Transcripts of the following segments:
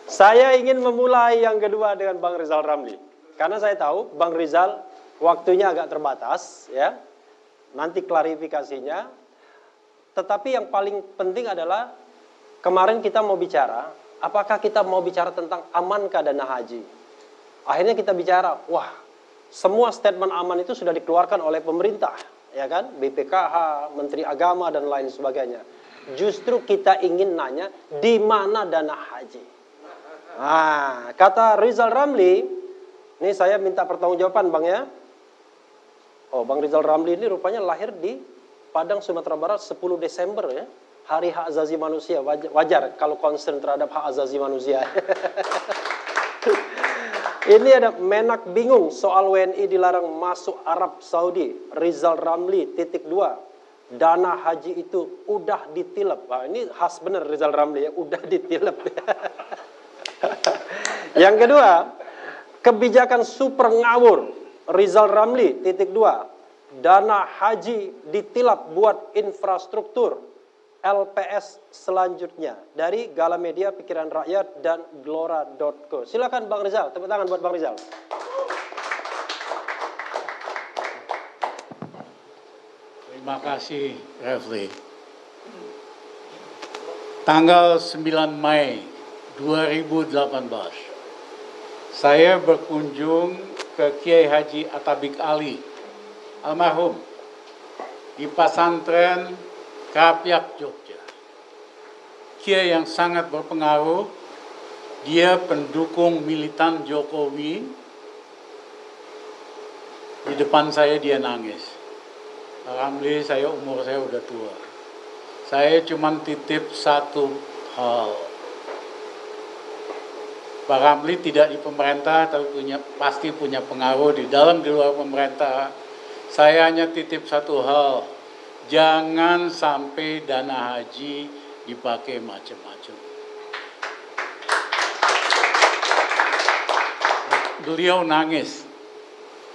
Saya ingin memulai yang kedua dengan Bang Rizal Ramli. Karena saya tahu Bang Rizal waktunya agak terbatas, ya. Nanti klarifikasinya. Tetapi yang paling penting adalah kemarin kita mau bicara, apakah kita mau bicara tentang amankah dana haji? Akhirnya kita bicara, wah, semua statement aman itu sudah dikeluarkan oleh pemerintah, ya kan? BPKH, Menteri Agama dan lain sebagainya. Justru kita ingin nanya, di mana dana haji? Nah, kata Rizal Ramli, ini saya minta pertanggungjawaban Bang ya. Oh, Bang Rizal Ramli ini rupanya lahir di Padang, Sumatera Barat 10 Desember ya. Hari Hak Asasi Manusia, wajar kalau concern terhadap hak asasi manusia. Ini ada Menak bingung soal WNI dilarang masuk Arab Saudi. Rizal Ramli, titik 2. Dana haji itu udah ditilep. Nah, ini khas bener Rizal Ramli ya, udah ditilep. Yang kedua, kebijakan super ngawur. Rizal Ramli, titik 2. Dana haji ditilap buat infrastruktur. LPS selanjutnya dari Galamedia Pikiran Rakyat dan Glora.co. Silakan Bang Rizal, tepuk tangan buat Bang Rizal. Terima kasih Refli. Tanggal 9 Mei 2018 saya berkunjung ke Kiai Haji Atabik Ali almarhum di Pasantren Krapyak, Jogja. Kiai yang sangat berpengaruh, dia pendukung militan Jokowi. Di depan saya dia nangis. Alhamdulillah umur saya udah tua. Saya cuma titip satu hal. Pak Ramli tidak di pemerintah, tapi pasti punya pengaruh di dalam di luar pemerintah. Saya hanya titip satu hal. Jangan sampai dana haji dipakai macam-macam. Beliau nangis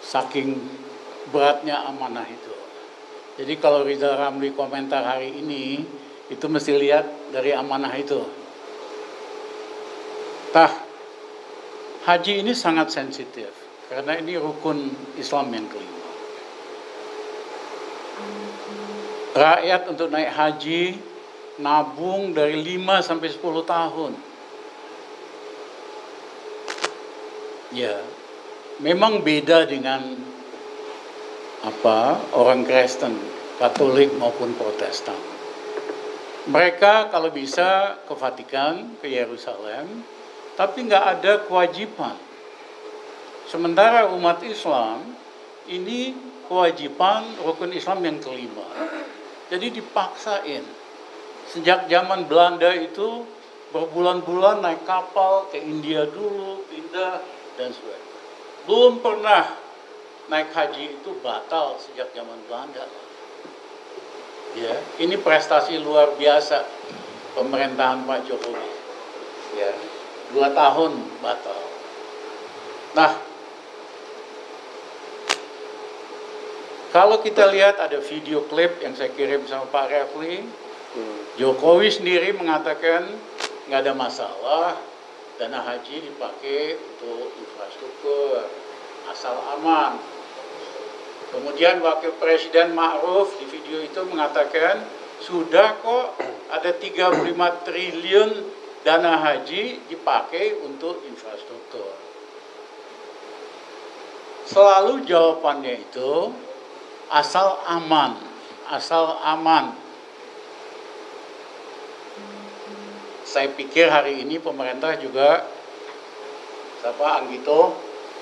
saking beratnya amanah itu. Jadi kalau Rizal Ramli komentar hari ini, itu mesti lihat dari amanah itu. Haji ini sangat sensitif, karena ini rukun Islam yang kelima. Rakyat untuk naik haji nabung dari 5 sampai 10 tahun. Ya, memang beda dengan orang Kristen, Katolik maupun Protestan. Mereka kalau bisa ke Vatikan, ke Yerusalem, tapi nggak ada kewajiban. Sementara umat Islam ini kewajiban rukun Islam yang kelima. Jadi dipaksain. Sejak zaman Belanda itu berbulan-bulan naik kapal ke India dulu, pindah dan sebagainya. Belum pernah naik haji itu batal sejak zaman Belanda. Ya, ini prestasi luar biasa pemerintahan Pak Jokowi. Ya, 2 tahun batal. Nah, kalau kita lihat ada video klip yang saya kirim sama Pak Refli, Jokowi sendiri mengatakan nggak ada masalah, dana haji dipakai untuk infrastruktur, asal aman. Kemudian Wakil Presiden Ma'ruf di video itu mengatakan, sudah kok ada 35 triliun dana haji dipakai untuk infrastruktur. Selalu jawabannya itu, asal aman, asal aman. Saya pikir hari ini pemerintah juga, Anggito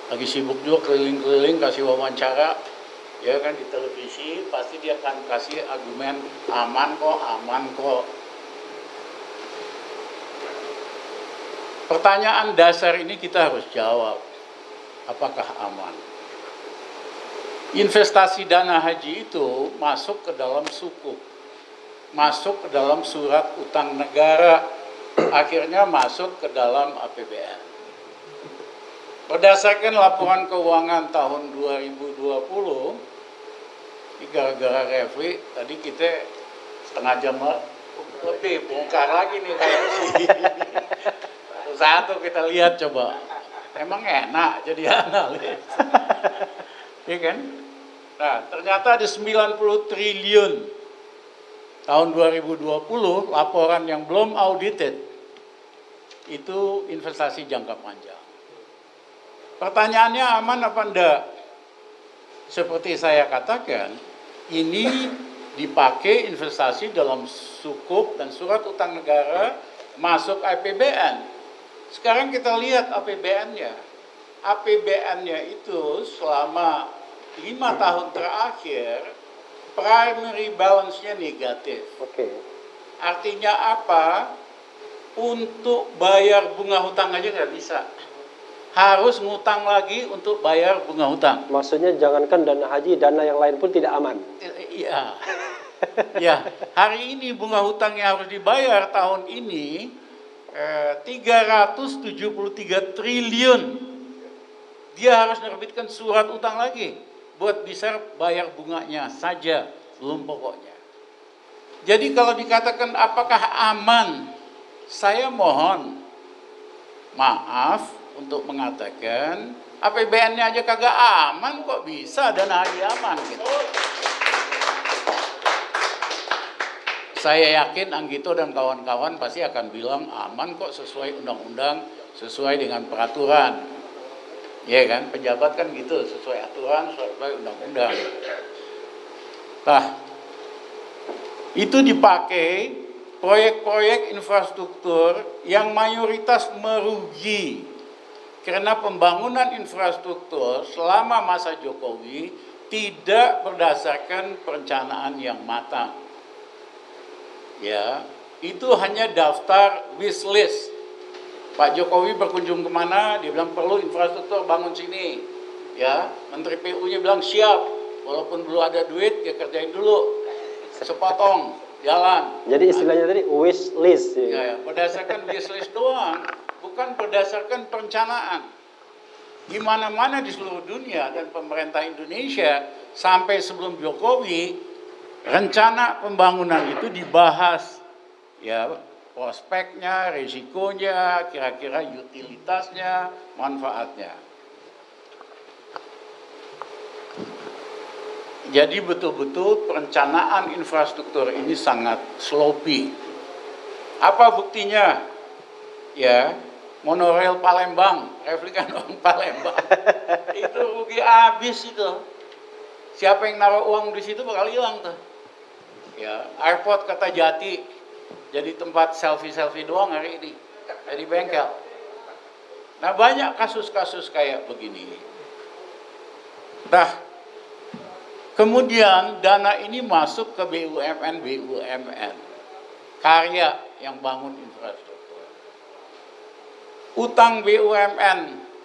lagi sibuk juga keliling-keliling kasih wawancara, ya kan di televisi, pasti dia akan kasih argumen aman kok, aman kok. Pertanyaan dasar ini kita harus jawab, apakah aman? Investasi dana haji itu masuk ke dalam sukuk, masuk ke dalam surat utang negara, akhirnya masuk ke dalam APBN. Berdasarkan laporan keuangan tahun 2020, ini gara-gara Refli, tadi kita setengah jam Lebih bongkar lagi nih kayak sini. Satu kita lihat coba. Emang enak jadi analis. Iya kan? Nah, ternyata ada 90 triliun tahun 2020 laporan yang belum audited itu investasi jangka panjang. Pertanyaannya aman apa enggak? Seperti saya katakan, ini dipakai investasi dalam sukuk dan surat utang negara masuk APBN. Sekarang kita lihat APBN-nya. APBN-nya itu selama 5 tahun terakhir, primary balance-nya negatif. Oke. Artinya apa? Untuk bayar bunga hutang aja nggak bisa. Harus ngutang lagi untuk bayar bunga hutang. Maksudnya jangankan dana haji, dana yang lain pun tidak aman. Iya. Ya, hari ini bunga hutang yang harus dibayar tahun ini 373 triliun. Dia harus menerbitkan surat utang lagi buat bisa bayar bunganya saja, belum pokoknya. Jadi kalau dikatakan apakah aman, saya mohon maaf untuk mengatakan APBN-nya aja kagak aman, kok bisa dana haji aman gitu. Saya yakin Anggito dan kawan-kawan pasti akan bilang aman kok, sesuai undang-undang, sesuai dengan peraturan. Ya kan, pejabat kan gitu, sesuai aturan, sesuai undang-undang. Nah, itu dipakai proyek-proyek infrastruktur yang mayoritas merugi. Karena pembangunan infrastruktur selama masa Jokowi tidak berdasarkan perencanaan yang matang. Ya, itu hanya daftar wish list. Pak Jokowi berkunjung kemana, dia bilang perlu infrastruktur, bangun sini. Ya, Menteri PU-nya bilang siap, walaupun belum ada duit, dia kerjain dulu. Sepotong, jalan. Jadi istilahnya tadi wish list. Ya, berdasarkan wish list doang, bukan berdasarkan perencanaan. Di mana-mana di seluruh dunia dan pemerintah Indonesia sampai sebelum Jokowi, rencana pembangunan itu dibahas, ya, prospeknya, risikonya, kira-kira utilitasnya, manfaatnya. Jadi betul-betul perencanaan infrastruktur ini sangat sloppy. Apa buktinya? Ya, monorail Palembang, replikan orang Palembang. Itu rugi habis itu. Siapa yang naruh uang di situ bakal hilang tuh. Ya, airport Kertajati jadi tempat selfie-selfie doang hari ini. Jadi bengkel. Nah, banyak kasus-kasus kayak begini. Nah, kemudian dana ini masuk ke BUMN karya yang bangun infrastruktur. Utang BUMN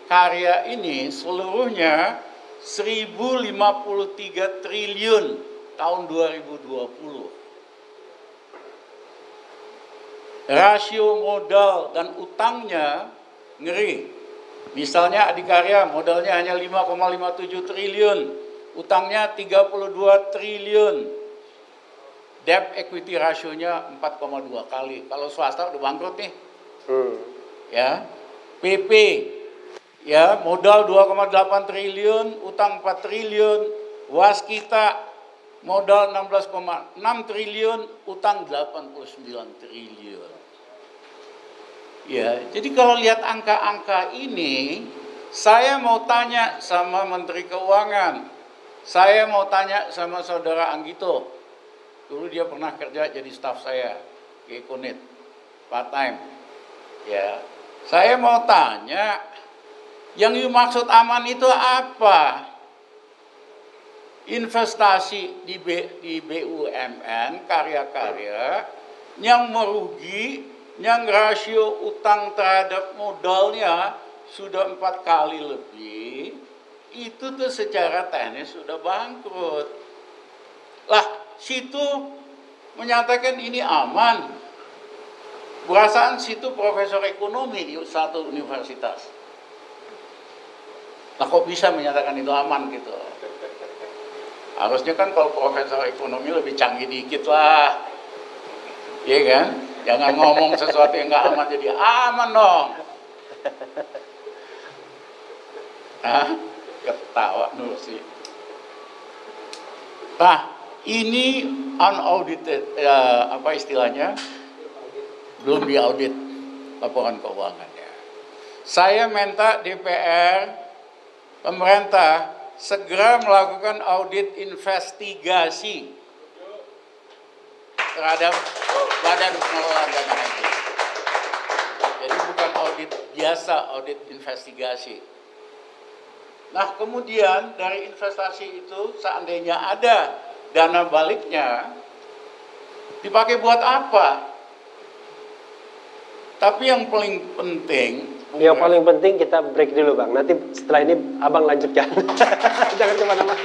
karya ini seluruhnya 1053 triliun tahun 2020. Rasio modal dan utangnya ngeri. Misalnya Adikarya modalnya hanya 5,57 triliun, utangnya 32 triliun. Debt equity rasionya 4,2 kali. Kalau swasta udah bangkrut nih. Ya. PP ya, modal 2,8 triliun, utang 4 triliun, waskita modal 16,6 triliun, utang 89 triliun. Ya, jadi kalau lihat angka-angka ini, saya mau tanya sama Menteri Keuangan, saya mau tanya sama Saudara Anggito. Dulu dia pernah kerja jadi staf saya di Ekonit, part time. Ya, saya mau tanya, yang dimaksud aman itu apa? Investasi di BUMN, karya-karya yang merugi, yang rasio utang terhadap modalnya sudah 4 kali lebih, itu tuh secara teknis sudah bangkrut. Lah, situ menyatakan ini aman. Perasaan situ profesor ekonomi di satu universitas. Nah, kok bisa menyatakan itu aman gitu? Harusnya kan kalau profesor ekonomi lebih canggih dikit lah. Iya kan? Jangan ngomong sesuatu yang nggak aman jadi aman dong. Hah? Ketawa Nursi. Nah, ini unaudited, apa istilahnya? Belum diaudit laporan keuangannya. Saya minta DPR, pemerintah segera melakukan audit investigasi terhadap Badan Pengelolaan Dana Haji. Jadi bukan audit biasa, audit investigasi. Nah, kemudian dari investasi itu seandainya ada dana baliknya, dipakai buat apa? Tapi yang paling penting, Yang paling penting kita break dulu Bang. Nanti setelah ini Abang lanjutkan. Jangan kemana-mana.